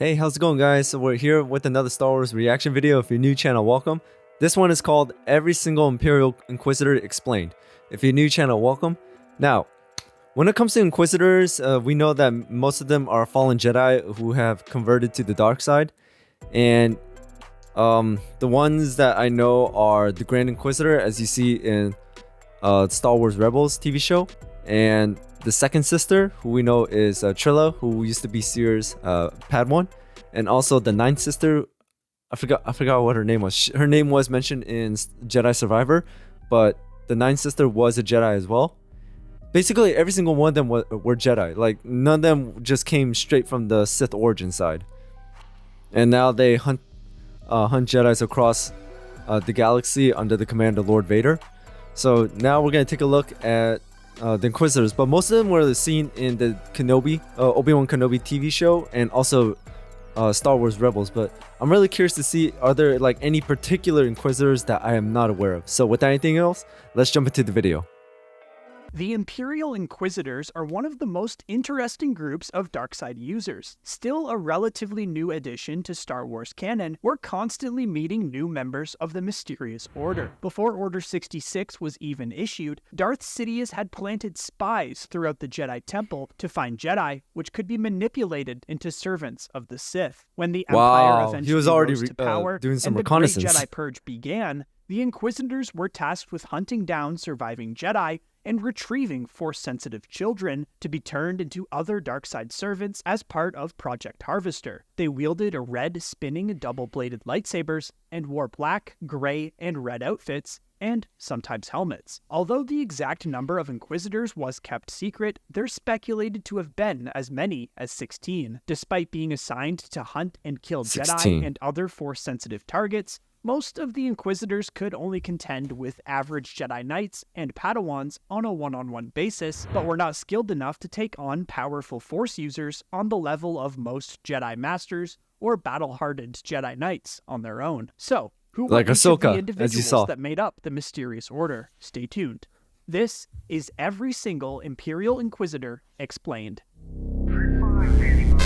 Hey, how's it going, guys? So we're here with another Star Wars reaction video. If you're new channel, welcome. This one is called Every Single Imperial Inquisitor Explained. If you're new channel, welcome. Now, when it comes to Inquisitors, we know that most of them are fallen Jedi who have converted to the dark side. And the ones that I know are the Grand Inquisitor, as you see in Star Wars Rebels TV show, and the second sister, who we know is Trilla, who used to be Seer's Padawan, and also the ninth sister. I forgot what her name was. Her name was mentioned in Jedi Survivor, but the ninth sister was a Jedi as well. Basically, every single one of them were Jedi. Like, none of them just came straight from the Sith origin side. And now they hunt Jedis across the galaxy under the command of Lord Vader. So now we're gonna take a look at the Inquisitors, but most of them were seen in the Obi-Wan Kenobi TV show and also Star Wars Rebels. But I'm really curious to see, are there like any particular Inquisitors that I am not aware of? So without anything else, let's jump into the video. The Imperial Inquisitors are one of the most interesting groups of darkside users. Still a relatively new addition to Star Wars canon, we're constantly meeting new members of the mysterious order. Before Order 66 was even issued, Darth Sidious had planted spies throughout the Jedi Temple to find Jedi, which could be manipulated into servants of the Sith. When the Empire eventually rose to power doing some and the reconnaissance. Great Jedi Purge began, the Inquisitors were tasked with hunting down surviving Jedi and retrieving Force-sensitive children to be turned into other darkside servants as part of Project Harvester. They wielded a red, spinning, double-bladed lightsabers and wore black, gray, and red outfits, and sometimes helmets. Although the exact number of Inquisitors was kept secret, they're speculated to have been as many as 16. Despite being assigned to hunt and kill 16. Jedi and other Force-sensitive targets, most of the Inquisitors could only contend with average Jedi Knights and Padawans on a one-on-one basis, but were not skilled enough to take on powerful Force users on the level of most Jedi Masters or battle-hardened Jedi Knights on their own. So, who were each of the individuals that made up the mysterious order? Stay tuned. This is Every Single Imperial Inquisitor Explained.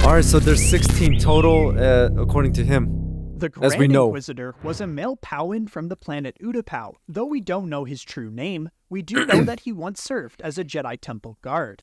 Alright, so there's 16 total, according to him. The Grand Inquisitor was a male Powin from the planet Utapau. Though we don't know his true name, we do know that he once served as a Jedi Temple guard.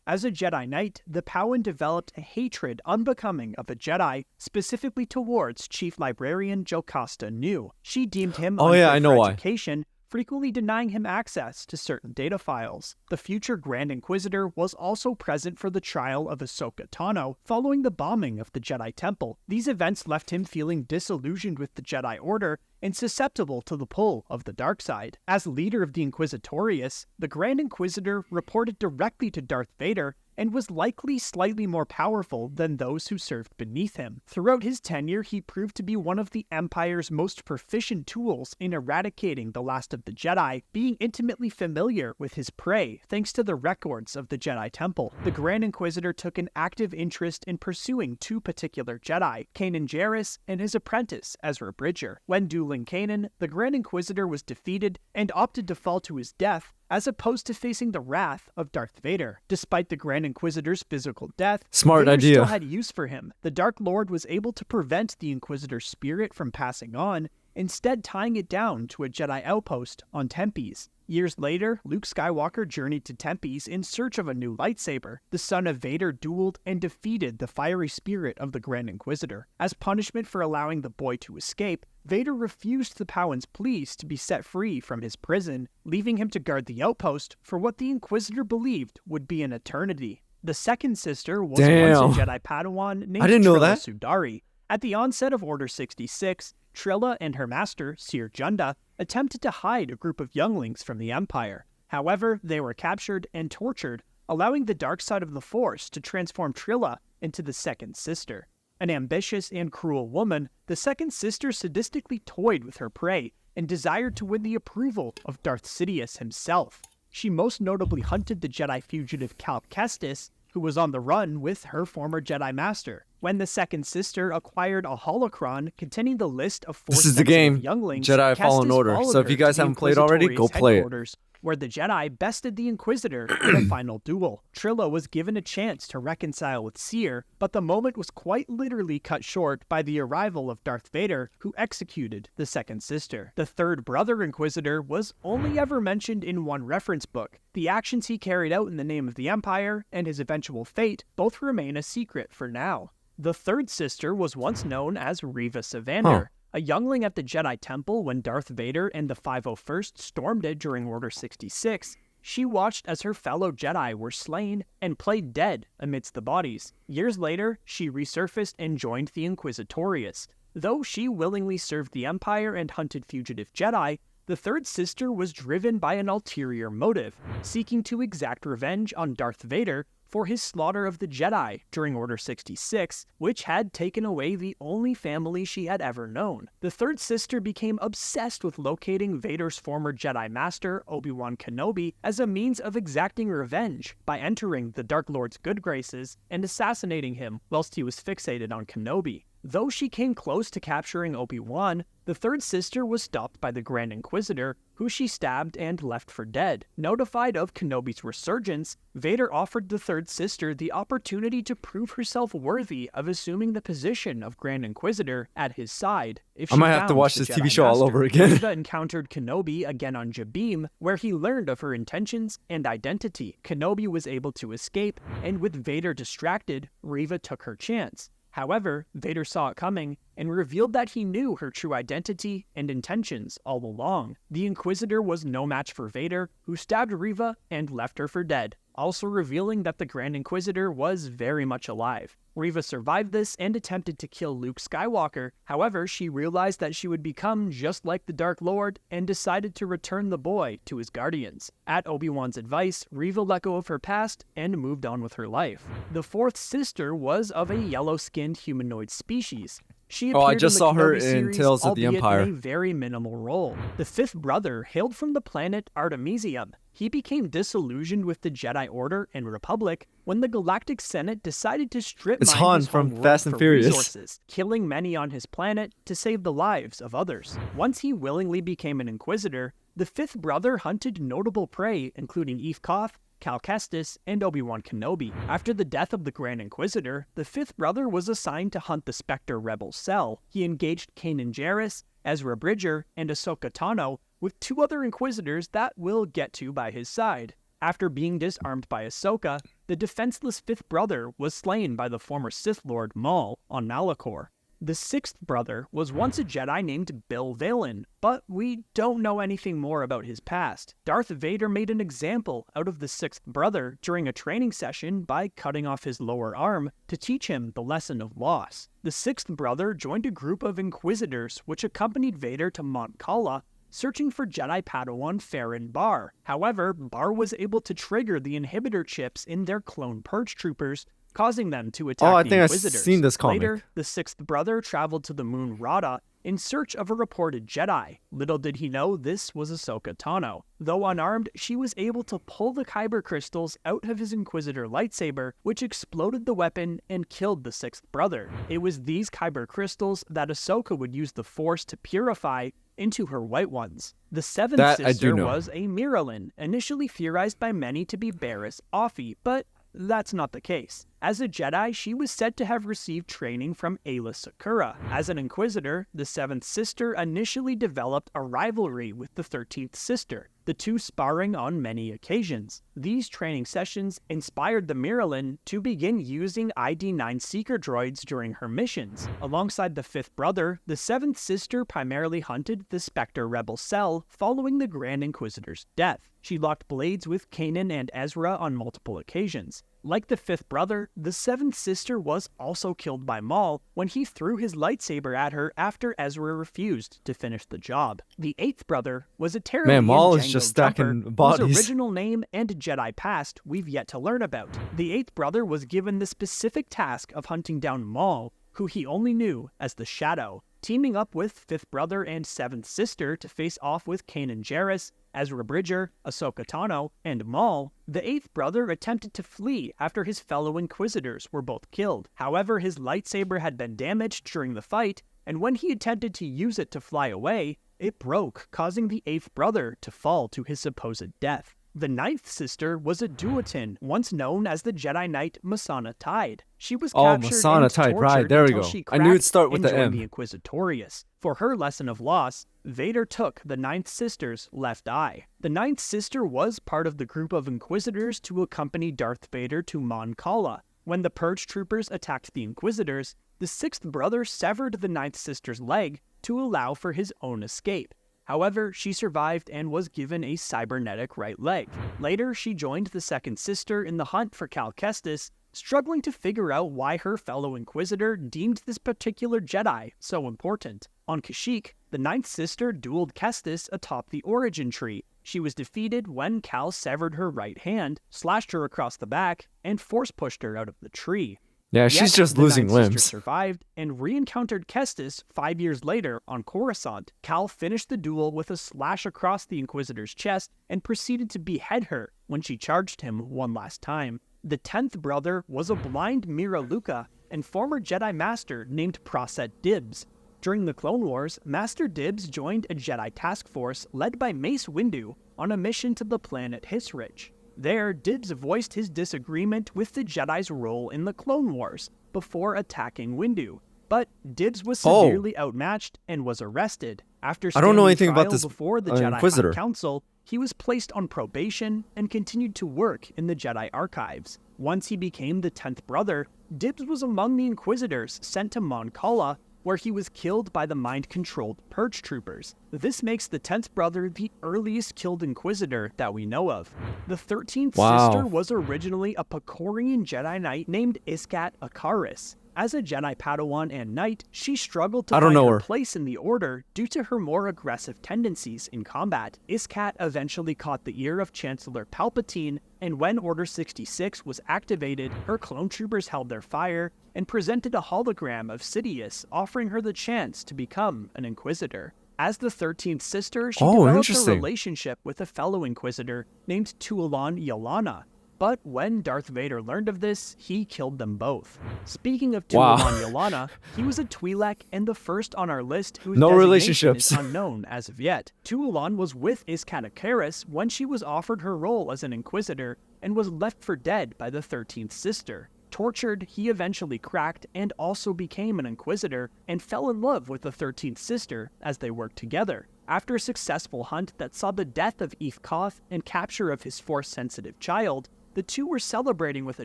As a Jedi Knight, the Powin developed a hatred unbecoming of a Jedi, specifically towards Chief Librarian Jocasta Nu. She deemed him unfit for education, frequently denying him access to certain data files. The future Grand Inquisitor was also present for the trial of Ahsoka Tano following the bombing of the Jedi Temple. These events left him feeling disillusioned with the Jedi Order and susceptible to the pull of the dark side. As leader of the Inquisitorius, the Grand Inquisitor reported directly to Darth Vader and was likely slightly more powerful than those who served beneath him. Throughout his tenure, he proved to be one of the Empire's most proficient tools in eradicating the last of the Jedi, being intimately familiar with his prey thanks to the records of the Jedi Temple. The Grand Inquisitor took an active interest in pursuing two particular Jedi, Kanan Jarrus and his apprentice, Ezra Bridger. When dueling Kanan, the Grand Inquisitor was defeated and opted to fall to his death, as opposed to facing the wrath of Darth Vader. Despite the Grand Inquisitor's physical death, Vader still had use for him. The Dark Lord was able to prevent the Inquisitor's spirit from passing on, instead tying it down to a Jedi outpost on Tempes. Years later, Luke Skywalker journeyed to Tempes in search of a new lightsaber. The son of Vader dueled and defeated the fiery spirit of the Grand Inquisitor. As punishment for allowing the boy to escape, Vader refused the Powin's pleas to be set free from his prison, leaving him to guard the outpost for what the Inquisitor believed would be an eternity. The second sister was once a Jedi Padawan named Trilla Sudari. At the onset of Order 66, Trilla and her master, Seer Junda, attempted to hide a group of younglings from the Empire. However, they were captured and tortured, allowing the dark side of the Force to transform Trilla into the second sister. An ambitious and cruel woman, the second sister sadistically toyed with her prey and desired to win the approval of Darth Sidious himself. She most notably hunted the Jedi fugitive Cal Kestis, who was on the run with her former Jedi Master. When the second sister acquired a holocron containing the list of Force-sensitive younglings, Jedi Fallen Order. So if you guys haven't played already, go play it. where the Jedi bested the Inquisitor in a final duel. Trilla was given a chance to reconcile with Seer, but the moment was quite literally cut short by the arrival of Darth Vader, who executed the second sister. The third brother Inquisitor was only ever mentioned in one reference book. The actions he carried out in the name of the Empire and his eventual fate both remain a secret for now. The third sister was once known as Reva Savander, a youngling at the Jedi Temple when Darth Vader and the 501st stormed it during Order 66. She watched as her fellow Jedi were slain and played dead amidst the bodies. Years later, she resurfaced and joined the Inquisitorius. Though she willingly served the Empire and hunted fugitive Jedi, the third sister was driven by an ulterior motive, seeking to exact revenge on Darth Vader for his slaughter of the Jedi during Order 66, which had taken away the only family she had ever known. The third sister became obsessed with locating Vader's former Jedi Master, Obi-Wan Kenobi, as a means of exacting revenge by entering the Dark Lord's good graces and assassinating him whilst he was fixated on Kenobi. Though she came close to capturing Obi-Wan, the third sister was stopped by the Grand Inquisitor, who she stabbed and left for dead. Notified of Kenobi's resurgence, Vader offered the third sister the opportunity to prove herself worthy of assuming the position of Grand Inquisitor at his side. If she I might have to watch this TV show all over again. Reva encountered Kenobi again on Jabeam, where he learned of her intentions and identity. Kenobi was able to escape, and with Vader distracted, Reva took her chance. However, Vader saw it coming and revealed that he knew her true identity and intentions all along. The Inquisitor was no match for Vader, who stabbed Reva and left her for dead, also revealing that the Grand Inquisitor was very much alive. Reva survived this and attempted to kill Luke Skywalker. However, she realized that she would become just like the Dark Lord and decided to return the boy to his guardians. At Obi-Wan's advice, Reva let go of her past and moved on with her life. The fourth sister was of a yellow-skinned humanoid species. She appeared I just in the saw her Kenobi in series, Tales of the albeit Empire. in a very minimal role. The fifth brother hailed from the planet Artemisium. He became disillusioned with the Jedi Order and Republic when the Galactic Senate decided to strip It's mine Han his from homeworld Fast and for Furious. resources, killing many on his planet to save the lives of others. Once he willingly became an Inquisitor, the fifth brother hunted notable prey, including Eve Koth, Cal Kestis, and Obi-Wan Kenobi. After the death of the Grand Inquisitor, the fifth brother was assigned to hunt the Spectre Rebel Cell. He engaged Kanan Jarrus, Ezra Bridger, and Ahsoka Tano, with two other Inquisitors that we'll get to by his side. After being disarmed by Ahsoka, the defenseless fifth brother was slain by the former Sith Lord Maul on Malachor. The sixth brother was once a Jedi named Bill Valen, but we don't know anything more about his past. Darth Vader made an example out of the sixth brother during a training session by cutting off his lower arm to teach him the lesson of loss. The sixth brother joined a group of Inquisitors which accompanied Vader to Mont Kala, searching for Jedi Padawan Farron Barr. However, Barr was able to trigger the inhibitor chips in their clone purge troopers, causing them to attack the Inquisitors. I've seen this comic. Later, the sixth brother traveled to the moon Rada in search of a reported Jedi. Little did he know this was Ahsoka Tano. Though unarmed, she was able to pull the Kyber crystals out of his Inquisitor lightsaber, which exploded the weapon and killed the sixth brother. It was these Kyber crystals that Ahsoka would use the Force to purify into her white ones. The seventh sister was a Miralyn, initially theorized by many to be Barriss Offee, but that's not the case. As a Jedi, she was said to have received training from Aayla Secura. As an Inquisitor, the seventh sister initially developed a rivalry with the 13th sister, the two sparring on many occasions. These training sessions inspired the Miralyn to begin using ID-9 seeker droids during her missions. Alongside the fifth brother, the seventh sister primarily hunted the Spectre Rebel Cell following the Grand Inquisitor's death. She locked blades with Kanan and Ezra on multiple occasions. Like the fifth brother, the seventh sister was also killed by Maul when he threw his lightsaber at her after Ezra refused to finish the job. The eighth brother was a Terralian Maul is Jango just stacking Jumper, bodies. whose original name and Jedi past we've yet to learn about. The eighth brother was given the specific task of hunting down Maul, who he only knew as the Shadow, teaming up with fifth brother and seventh sister to face off with Kanan Jarrus, Ezra Bridger, Ahsoka Tano, and Maul. The eighth brother attempted to flee after his fellow Inquisitors were both killed. However, his lightsaber had been damaged during the fight, and when he attempted to use it to fly away, it broke, causing the 8th brother to fall to his supposed death. The 9th sister was a duotin, once known as the Jedi Knight Masana Tide. She was captured Masana and Tide, tortured right, there we until go. she I knew it'd cracked start with and the joined M. the Inquisitorius. For her lesson of loss, Vader took the 9th sister's left eye. The 9th sister was part of the group of Inquisitors to accompany Darth Vader to Mon Cala. When the Purge troopers attacked the Inquisitors, the 6th brother severed the 9th sister's leg to allow for his own escape. However, she survived and was given a cybernetic right leg. Later, she joined the 2nd sister in the hunt for Cal Kestis, struggling to figure out why her fellow Inquisitor deemed this particular Jedi so important. On Kashyyyk, the 9th sister dueled Kestis atop the origin tree. She was defeated when Cal severed her right hand, slashed her across the back, and force-pushed her out of the tree. Yeah, she's just losing the 9th sister limbs. survived and re-encountered Kestis 5 years later on Coruscant. Cal finished the duel with a slash across the Inquisitor's chest and proceeded to behead her when she charged him one last time. The 10th brother was a blind Mira Luca and former Jedi Master named Proset Dibs. During the Clone Wars, Master Dibs joined a Jedi task force led by Mace Windu on a mission to the planet Hisrich. There, Dibs voiced his disagreement with the Jedi's role in the Clone Wars before attacking Windu, but Dibs was severely outmatched and was arrested. After I don't know standing anything about trial this before the Jedi Inquisitor. High Council, he was placed on probation and continued to work in the Jedi archives. Once he became the 10th brother, Dibs was among the Inquisitors sent to Mon Cala, where he was killed by the mind-controlled Purge troopers. This makes the 10th brother the earliest killed Inquisitor that we know of. The 13th sister was originally a Picorian Jedi Knight named Iskat Akaris. As a Jedi Padawan and Knight, she struggled to find her place in the Order due to her more aggressive tendencies in combat. Iskat eventually caught the ear of Chancellor Palpatine, and when Order 66 was activated, her clone troopers held their fire and presented a hologram of Sidious, offering her the chance to become an Inquisitor. As the 13th sister, she developed a relationship with a fellow Inquisitor named Tualan Yalana. But when Darth Vader learned of this, he killed them both. Speaking of Tualan Yalana, he was a Twi'lek and the first on our list whose designation is unknown as of yet. Tualan was with Iskat Akaris when she was offered her role as an Inquisitor and was left for dead by the 13th sister. Tortured, he eventually cracked and also became an Inquisitor and fell in love with the 13th sister as they worked together. After a successful hunt that saw the death of Eve Koth and capture of his Force-sensitive child, the two were celebrating with a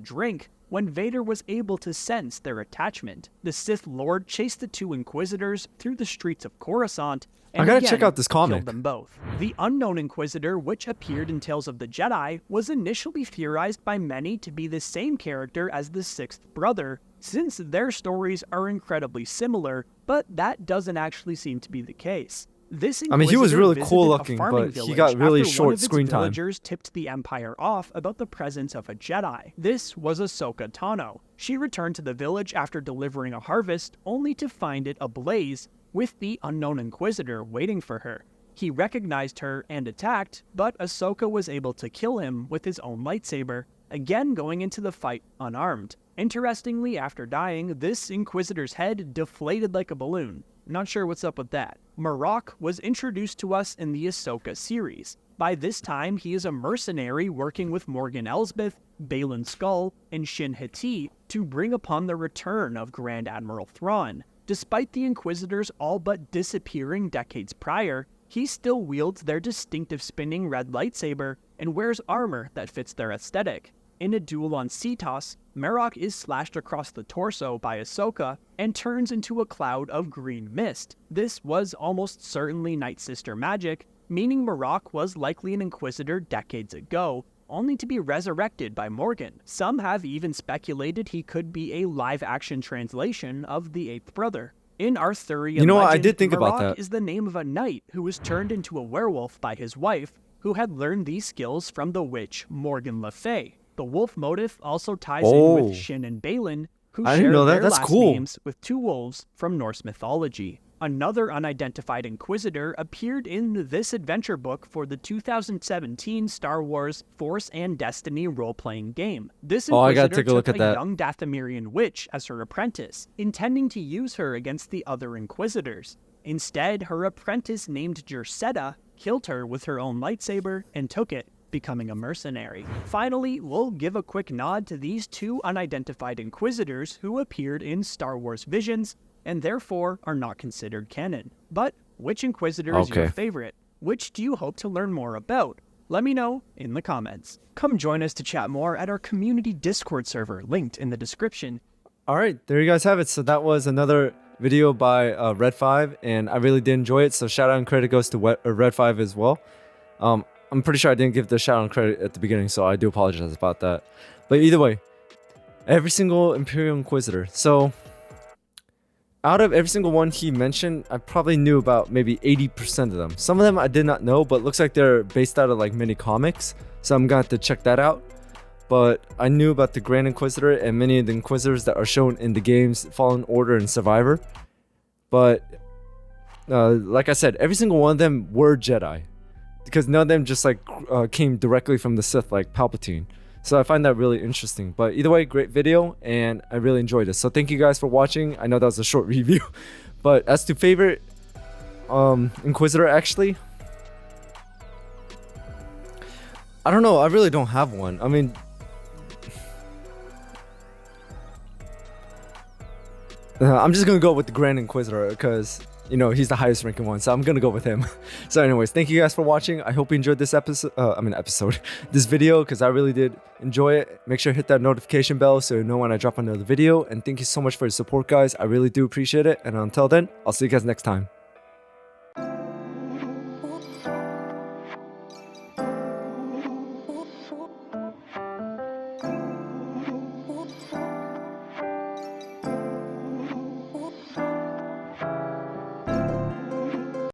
drink when Vader was able to sense their attachment. The Sith Lord chased the two Inquisitors through the streets of Coruscant and killed them both. The Unknown Inquisitor, which appeared in Tales of the Jedi, was initially theorized by many to be the same character as the 6th brother, since their stories are incredibly similar, but that doesn't actually seem to be the case. This Inquisitor he was really cool looking, but he got really short screen time. Villagers tipped the Empire off about the presence of a Jedi. This was Ahsoka Tano. She returned to the village after delivering a harvest, only to find it ablaze, with the Unknown Inquisitor waiting for her. He recognized her and attacked, but Ahsoka was able to kill him with his own lightsaber, again going into the fight unarmed. Interestingly, after dying, this Inquisitor's head deflated like a balloon. Not sure what's up with that. Marok was introduced to us in the Ahsoka series. By this time, he is a mercenary working with Morgan Elsbeth, Baylan Skoll, and Shin Hati to bring upon the return of Grand Admiral Thrawn. Despite the Inquisitors all but disappearing decades prior, he still wields their distinctive spinning red lightsaber and wears armor that fits their aesthetic. In a duel on Cetos, Marok is slashed across the torso by Ahsoka and turns into a cloud of green mist. This was almost certainly Night Sister magic, meaning Marok was likely an Inquisitor decades ago, only to be resurrected by Morgan. Some have even speculated he could be a live-action translation of the 8th brother. In Arthurian legend, I did think about that. Marok is the name of a knight who was turned into a werewolf by his wife, who had learned these skills from the witch Morgan Le Fay. The wolf motif also ties in with Shin and Baylan, who share their last names with two wolves from Norse mythology. Another unidentified Inquisitor appeared in this adventure book for the 2017 Star Wars Force and Destiny role-playing game. This Inquisitor took a young Dathomirian witch as her apprentice, intending to use her against the other Inquisitors. Instead, her apprentice named Jersetta killed her with her own lightsaber and took it, becoming a mercenary. Finally, we'll give a quick nod to these two unidentified Inquisitors who appeared in Star Wars Visions and therefore are not considered canon. But which Inquisitor is your favorite? Which do you hope to learn more about? Let me know in the comments. Come join us to chat more at our community Discord server, linked in the description. Alright, there you guys have it. So that was another video by Red5, and I really did enjoy it. So shout out and credit goes to Red5 as well. I'm pretty sure I didn't give the shout out and credit at the beginning, so I do apologize about that. But either way, every single Imperial Inquisitor. So out of every single one he mentioned, I probably knew about maybe 80% of them. Some of them I did not know, but looks like they're based out of like mini comics, so I'm gonna have to check that out. But I knew about the Grand Inquisitor and many of the Inquisitors that are shown in the games Fallen Order and Survivor. But like I said, every single one of them were Jedi, because none of them just like came directly from the Sith like Palpatine. So I find that really interesting. But either way, great video, and I really enjoyed it. So thank you guys for watching. I know that was a short review. But as to favorite Inquisitor, actually, I don't know. I really don't have one. I mean, I'm just going to go with the Grand Inquisitor because, you know, he's the highest ranking one, so I'm gonna go with him. So anyways, thank you guys for watching. I hope you enjoyed this this video, because I really did enjoy it. Make sure to hit that notification bell so you know when I drop another video, and thank you so much for your support, guys. I really do appreciate it, and until then, I'll see you guys next time.